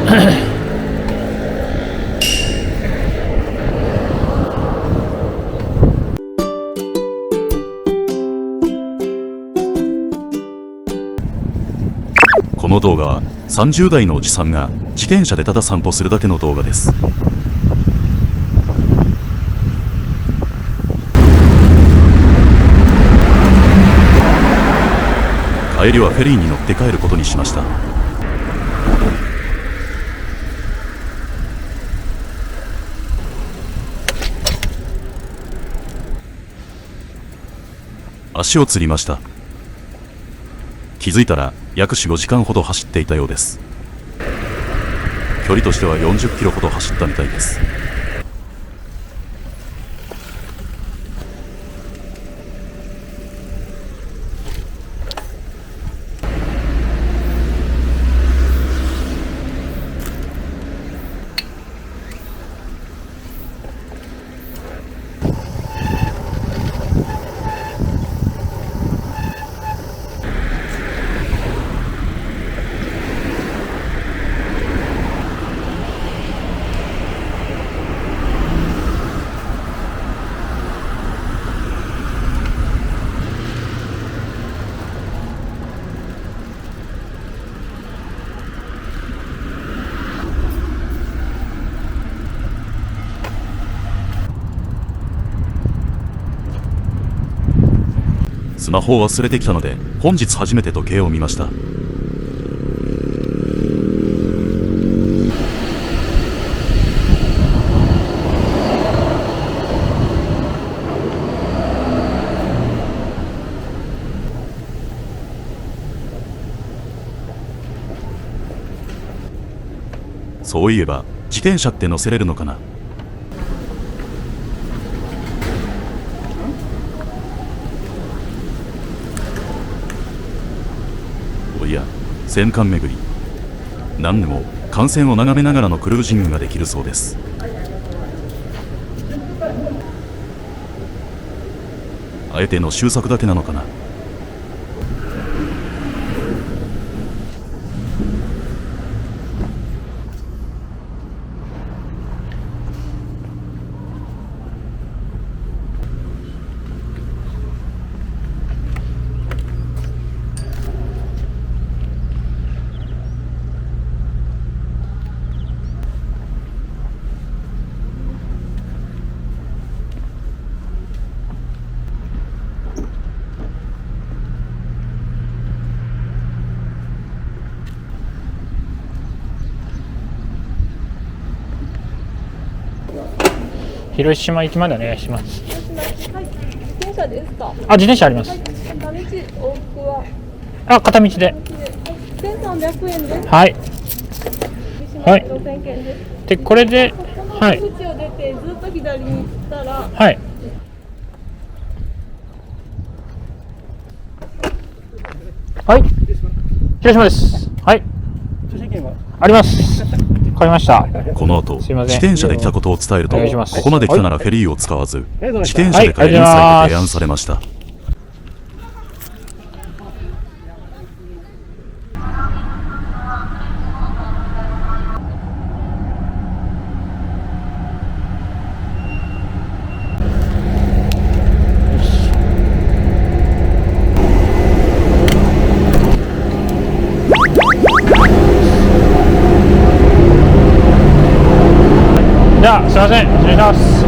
この動画は30代のおじさんが自転車でただ散歩するだけの動画です。帰りはフェリーに乗って帰ることにしました。足をつりました。気づいたら約4、5時間ほど走っていたようです。距離としては40キロほど走ったみたいです。スマホを忘れてきたので本日初めて時計を見ました。そういえば自転車って乗せれるのかな。いや、戦艦巡り。何でも艦船を眺めながらのクルージングができるそうです。あえての修作だけなのかな。広島行きまでお願いします。はい、自転車ですか？あ、自転車あります。片道往復は？片道で。1300円です。はい。はい。5000円です。で、これで、はい。口を出てずっと左に行ったら、はい。はい。広島です。はい。あります。わかりました。この後、自転車で来たことを伝えると、ここまで来たならフェリーを使わず、自転車で帰りなさいと提案されました。じゃあ、すいません、失礼します。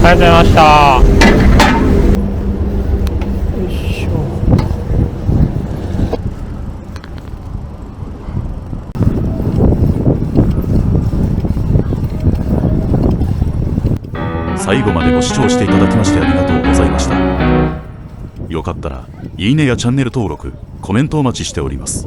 ありがとうございました。よいしょ。最後までご視聴していただきましてありがとうございました。よかったらいいねやチャンネル登録、コメントお待ちしております。